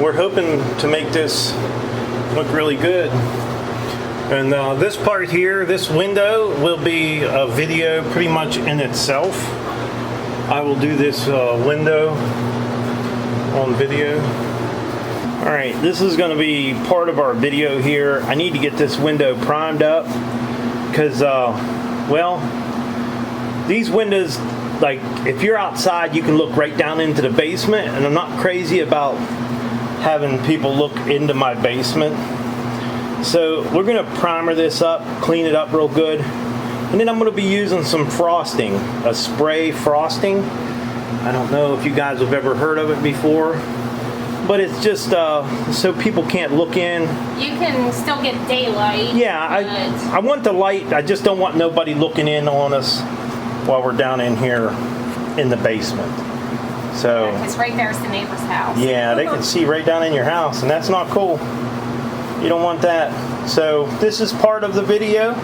we're hoping to make this look really good. And this part here, this window, will be a video pretty much in itself. I will do this window on video. Alright, this is going to be part of our video here. I need to get this window primed up because, well, these windows, like, if you're outside, you can look right down into the basement, and I'm not crazy about having people look into my basement. So we're going to primer this up, clean it up real good, and then I'm going to be using some frosting, a spray frosting. I don't know if you guys have ever heard of it before, but it's just so people can't look in. You can still get daylight. Yeah, I want the light. I just don't want nobody looking in on us while we're down in here in the basement. So, because right there's the neighbor's house. Yeah, they can see right down in your house, and that's not cool. You don't want that. So this is part of the video.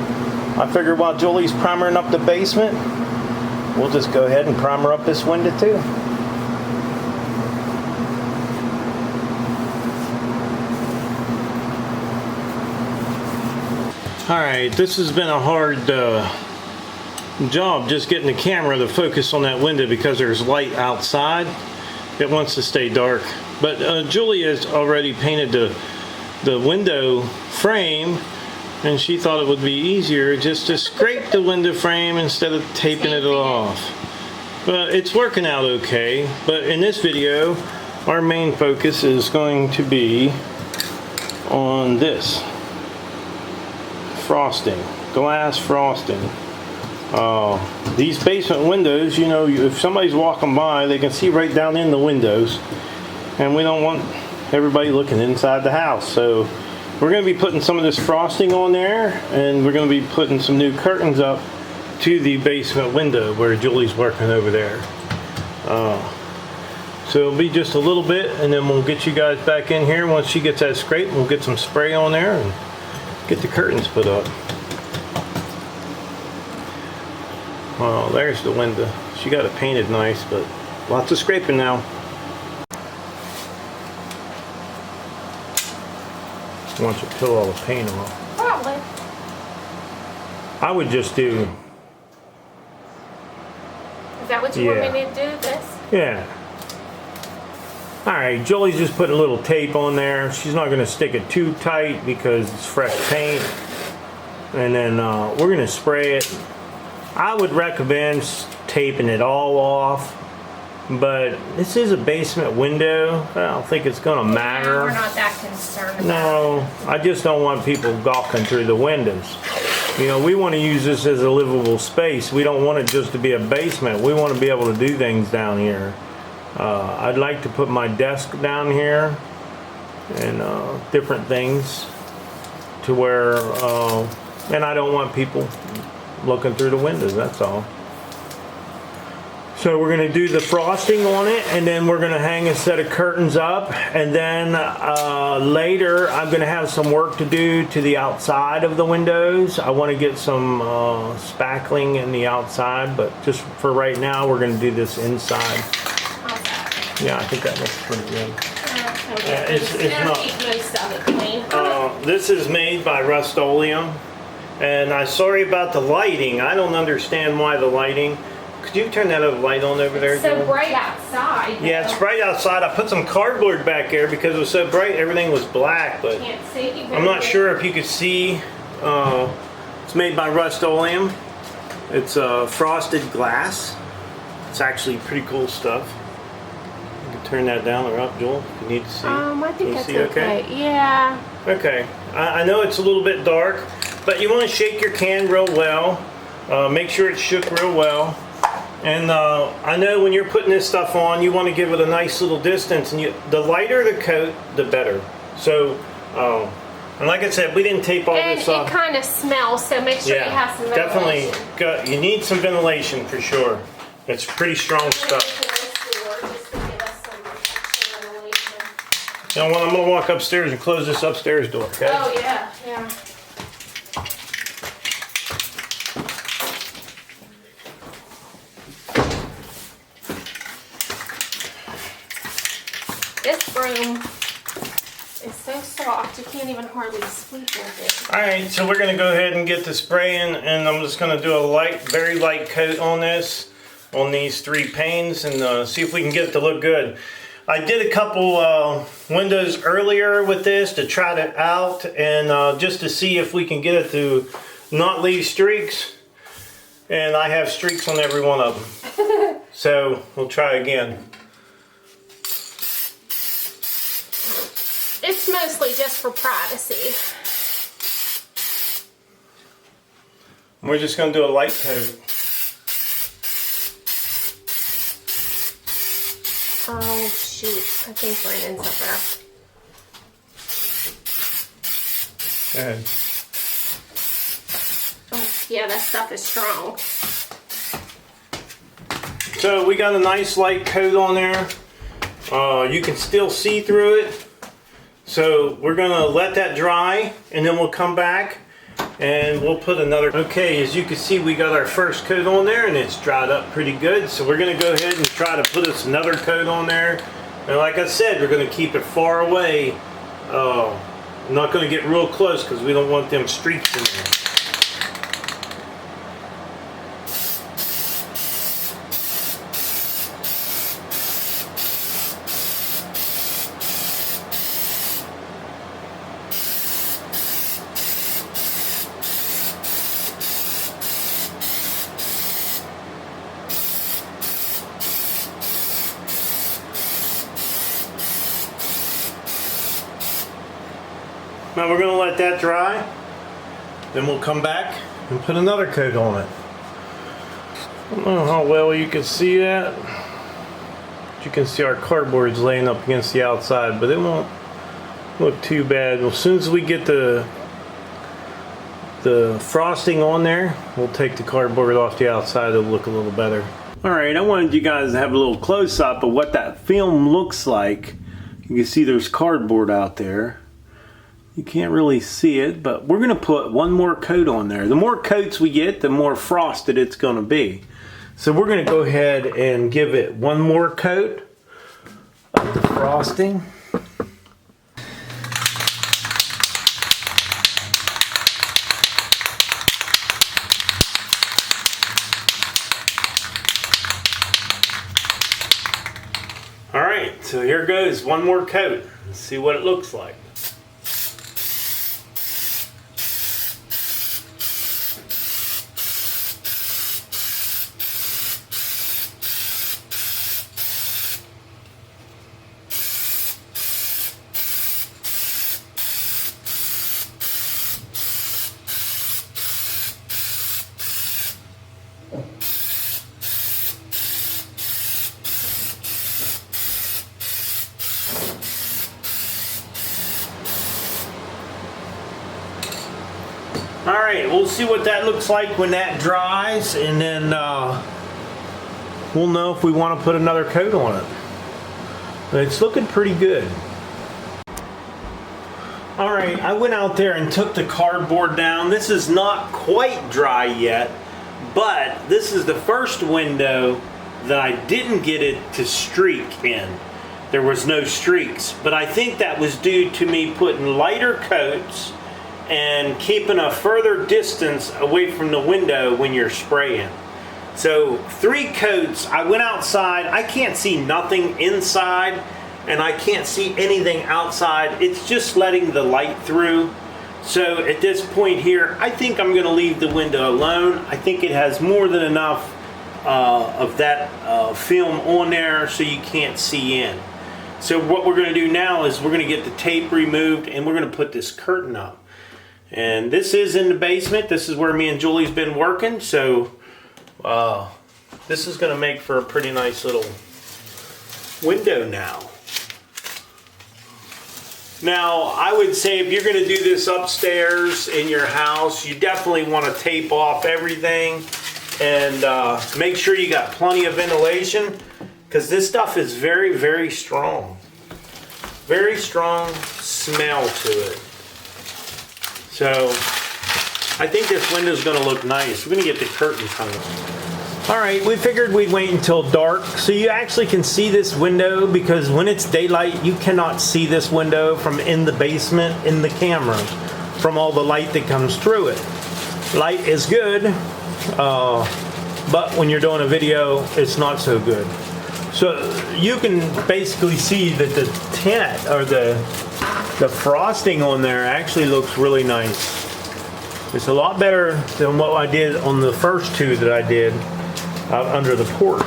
I figured while Julie's primering up the basement, we'll just go ahead and primer up this window too. Alright, this has been a hard job just getting the camera to focus on that window because there's light outside. It wants to stay dark. But Julie has already painted the window frame, and she thought it would be easier just to scrape the window frame instead of taping it off. But it's working out okay. But in this video, our main focus is going to be on this frosting, glass frosting. These basement windows, you know, if somebody's walking by, they can see right down in the windows, and we don't want everybody looking inside the house. So we're going to be putting some of this frosting on there, and we're going to be putting some new curtains up to the basement window where Julie's working over there. So it'll be just a little bit, and then we'll get you guys back in here once she gets that scrape. We'll get some spray on there and get the curtains put up. Oh, there's the window. She got it painted nice, but lots of scraping now. Once you peel all the paint off. Probably. I would just do. Is that what you want me to do? This? Yeah. Alright, Julie's just putting a little tape on there. She's not going to stick it too tight because it's fresh paint. And then we're going to spray it. I would recommend taping it all off. But this is a basement window. I don't think it's going to matter. We're not that concerned about No, I just don't want people gawking through the windows. You know, we want to use this as a livable space. We don't want it just to be a basement. We want to be able to do things down here. I'd like to put my desk down here and different things to where, and I don't want people looking through the windows, that's all. So we're going to do the frosting on it, and then we're going to hang a set of curtains up, and then later I'm going to have some work to do to the outside of the windows. I want to get some spackling in the outside, but just for right now we're going to do this inside. Yeah, I think that looks pretty good. It's not. This is made by Rust-Oleum, and I'm sorry about the lighting. I don't understand why the lighting. Could you turn that other light on over there? It's so bright outside. Yeah, it's bright outside. I put some cardboard back there because it was so bright. Everything was black, but I'm not sure if you could see. It's made by Rust-Oleum. It's frosted glass. It's actually pretty cool stuff. You can turn that down or up, Joel, if you need to see. I think that's okay. Yeah. Okay. I know it's a little bit dark, but you want to shake your can real well. Make sure it's shook real well. And I know when you're putting this stuff on, you want to give it a nice little distance, and the lighter the coat, the better. So, and like I said, we didn't tape all this off. And it kind of smells, so make sure you have some ventilation. Definitely, you need some ventilation for sure. It's pretty strong stuff. Now, I'm going to walk upstairs and close this upstairs door, okay? Oh, yeah, yeah. This broom soft. You can't even hardly sweep with it. All right, so we're gonna go ahead and get the spraying, and I'm just gonna do a light, very light coat on this, on these 3 panes, and see if we can get it to look good. I did a couple windows earlier with this to try it out, and just to see if we can get it to not leave streaks. And I have streaks on every one of them. So we'll try again. It's mostly just for privacy. We're just going to do a light coat. Oh shoot, I think Brandon's up there. Go ahead. Oh yeah, that stuff is strong. So we got a nice light coat on there. You can still see through it. So we're going to let that dry, and then we'll come back and we'll put another. Okay, as you can see, we got our first coat on there, and it's dried up pretty good. So we're going to go ahead and try to put us another coat on there. And like I said, we're going to keep it far away. I'm not going to get real close because we don't want them streaks in there. Now we're going to let that dry, then we'll come back and put another coat on it. I don't know how well you can see that. You can see our cardboard's laying up against the outside, but it won't look too bad. As soon as we get the frosting on there, we'll take the cardboard off the outside. It'll look a little better. Alright, I wanted you guys to have a little close-up of what that film looks like. You can see there's cardboard out there. You can't really see it, but we're going to put one more coat on there. The more coats we get, the more frosted it's going to be. So we're going to go ahead and give it one more coat of the frosting. All right, so here goes one more coat. Let's see what it looks like. Alright, we'll see what that looks like when that dries, and then we'll know if we want to put another coat on it. But it's looking pretty good. Alright, I went out there and took the cardboard down. This is not quite dry yet, but this is the first window that I didn't get it to streak in. There was no streaks, but I think that was due to me putting lighter coats and keeping a further distance away from the window when you're spraying. So 3 coats. I went outside. I can't see nothing inside, and I can't see anything outside. It's just letting the light through. So at this point here, I think I'm going to leave the window alone. I think it has more than enough of that film on there so you can't see in. So what we're going to do now is we're going to get the tape removed, and we're going to put this curtain up. And this is in the basement. This is where me and Julie's been working. So this is going to make for a pretty nice little window now. Now, I would say if you're going to do this upstairs in your house, you definitely want to tape off everything and make sure you got plenty of ventilation, because this stuff is very, very strong. Very strong smell to it. So I think this window is going to look nice. We're going to get the curtains hung up. All right, we figured we'd wait until dark so you actually can see this window, because when it's daylight you cannot see this window from in the basement in the camera from all the light that comes through it. Light is good, but when you're doing a video it's not so good. So you can basically see that the tint or the frosting on there actually looks really nice. It's a lot better than what I did on the first two that I did out under the porch.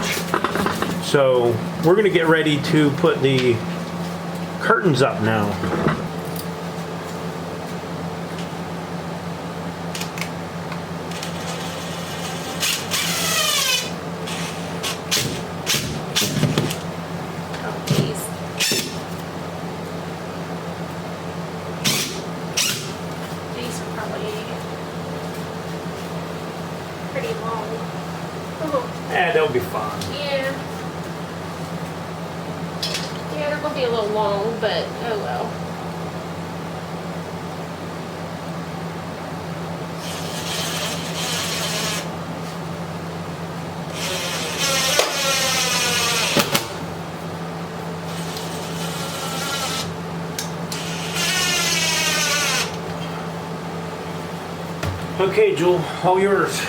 So we're gonna get ready to put the curtains up now. Oh, geez. These are probably pretty long. Oh. Yeah, they'll be fine. Yeah. Yeah, they're gonna be a little long, but oh well. Okay, Jewel, all yours.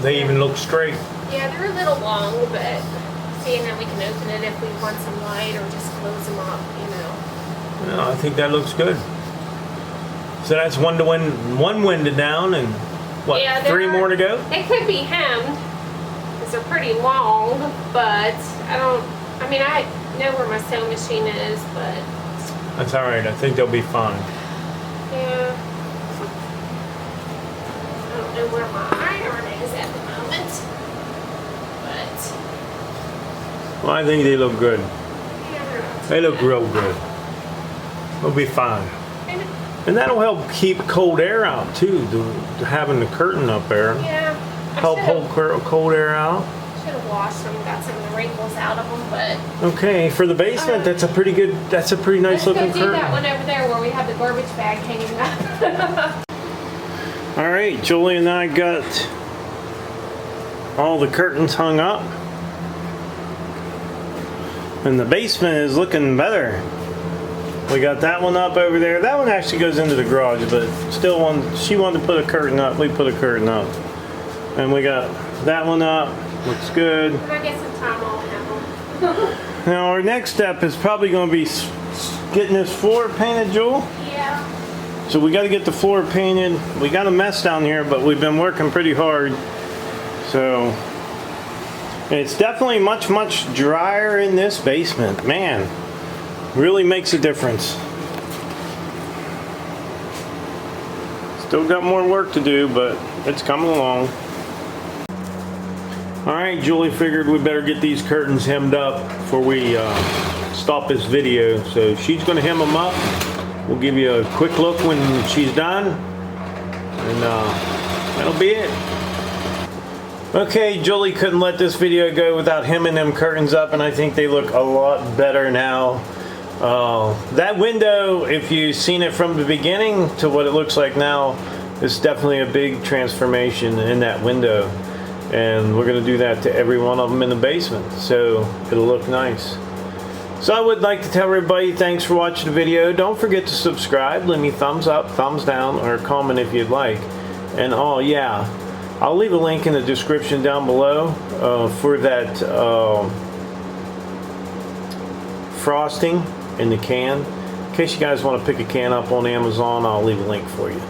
They even look straight. Yeah, they're a little long, but seeing how we can open it if we want some light or just close them up, you know. No, I think that looks good. So that's one window down, and what, Yeah, 3 more to go? They could be hemmed because they're pretty long, but I know where my sewing machine is, but That's all right. I think they'll be fine. yeah. I don't know where my iron is at the moment, but Well, I think they look good. yeah, they're not too They look bad. real good. They'll be fine. And that'll help keep cold air out too, having the curtain up there. Yeah. Help hold cold air out. Should have washed them, got some of the wrinkles out of them, but Okay, for the basement, that's a pretty nice let's go looking do curtain. that one over there where we have the garbage bag hanging up. All right, Julie and I got all the curtains hung up. And the basement is looking better. We got that one up over there. That one actually goes into the garage, but still she wanted to put a curtain up. We put a curtain up. And we got that one up. Looks good. When I get some time, I'll have them. Now our next step is probably going to be getting this floor painted, Jewel. Yeah. So we got to get the floor painted. We got a mess down here, but we've been working pretty hard. So it's definitely much drier in this basement. Man, really makes a difference. Still got more work to do, but it's coming along. All right, Julie figured we better get these curtains hemmed up before we stop this video. So she's going to hem them up. We'll give you a quick look when she's done, and that'll be it. Okay, Julie couldn't let this video go without hemming them curtains up, and I think they look a lot better now. That window, if you've seen it from the beginning to what it looks like now, is definitely a big transformation in that window. And we're going to do that to every one of them in the basement, so it'll look nice. So I would like to tell everybody thanks for watching the video. Don't forget to subscribe, leave me thumbs up, thumbs down, or comment if you'd like. And oh yeah, I'll leave a link in the description down below for that frosting in the can. In case you guys want to pick a can up on Amazon, I'll leave a link for you.